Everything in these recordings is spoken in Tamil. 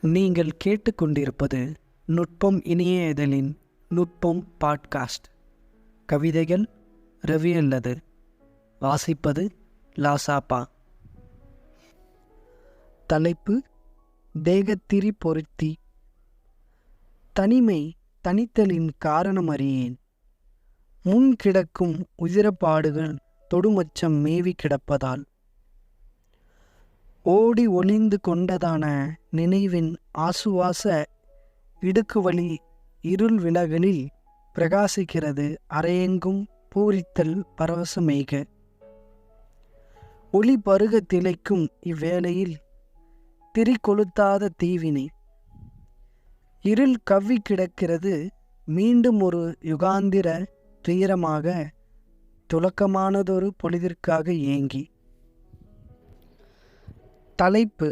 நீங்கள் கேட்டுக்கொண்டிருப்பது நுட்பம் இணைய இதழின் நுட்பம் பாட்காஸ்ட். கவிதைகள் ரவி அல்லது வாசிப்பது லாசாப்பா. தலைப்பு: தேகத்திரி பொருத்தி. தனிமை தனித்தலின் காரணம் அறியேன். முன் கிடக்கும் உதிரப்பாடுகள் தொடுமச்சம் மேவி கிடப்பதால் ஓடி ஒளிந்து கொண்டதான நினைவின் ஆசுவாச இடுக்குவழி இருள் விலகலில் பிரகாசிக்கிறது அரையெங்கும் பூரித்தல் பரவசமேக. ஒளி பருக திளைக்கும் இவ்வேளையில் திரி கொளுத்தாத தீவினை இருள் கவ்வி கிடக்கிறது. மீண்டும் ஒரு யுகாந்திர துயரமாக துலக்கமானதொரு பொழுதிற்காக ஏங்கி. தலைப்பு: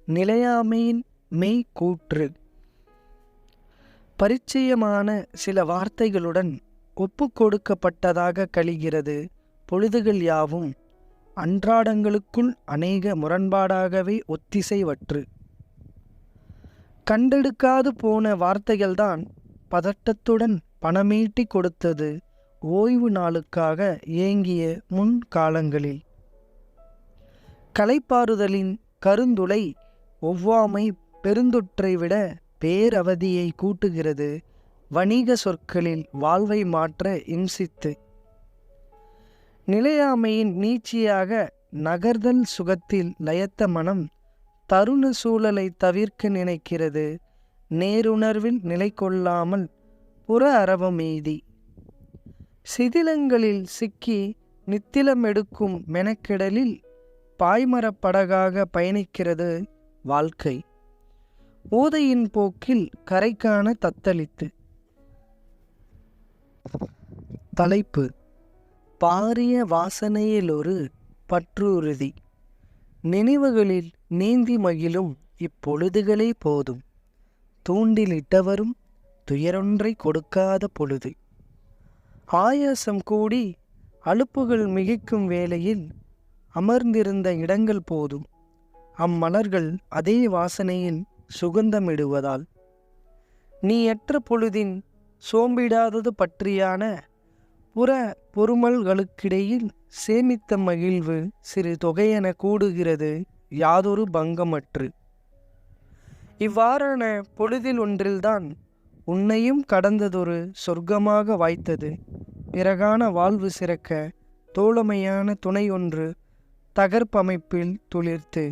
நிலையாமையின் மெய் கூற்று. பரிச்சயமான சில வார்த்தைகளுடன் ஒப்புக்கொடுக்கப்பட்டதாக கழிகிறது பொழுதுகள் யாவும் அன்றாடங்களுக்குள் அநேக முரண்பாடாகவே ஒத்திசைவற்று. கண்டெடுக்காது போன வார்த்தைகள்தான் பதட்டத்துடன் பணமீட்டி கொடுத்தது ஓய்வு நாளுக்காக ஏங்கிய முன் காலங்களில். களைப்பாறுதலின் கருந்துளை ஒவ்வாமை பெருந்தொற்றை விட பேரவதியை கூட்டுகிறது வணிக சொற்களில் வாழ்வை மாற்ற இம்சித்து. நிலையாமையின் நீட்சியாக நகர்தல் சுகத்தில் லயத்த மனம் தருண சூழலை தவிர்க்க நினைக்கிறது நேருணர்வில் நிலை கொள்ளாமல் புற அரவமெய்தி. சிதிலங்களில் சிக்கி நித்திலமெடுக்கும் மெனக்கெடலில் பாய்மரப்படகாக பயணிக்கிறது வாழ்க்கை ஓதையின் போக்கில் கரைக்கான தத்தளித்து. தலைப்பு: பாரிய வாசனையிலொரு பற்றுறுதி. நினைவுகளில் நீந்தி மகிழும் இப்பொழுதுகளே போதும். தூண்டிலிட்டவரும் துயரொன்றை கொடுக்காத பொழுது. ஆயாசம் கூடி அலுப்புகள் மிகைக்கும் வேளையில் அமர்ந்திருந்த இடங்கள் போதும். அம்மலர்கள் அதே வாசனையில் சுகந்தமிடுவதால். நீயற்ற பொழுதின் சோம்பிடாதது பற்றியான புற பொறுமல்களுக்கிடையில் சேமித்த மகிழ்வு சிறு தொகையென கூடுகிறது யாதொரு பங்கமற்று. இவ்வாறான பொழுதில் ஒன்றில்தான் உன்னையும் கடந்ததொரு சொர்க்கமாக வாய்த்தது. பிறகான வாழ்வு சிறக்க தோழமையான துணை ஒன்று தகர்ப்பமைப்பில் துளிர்த்து.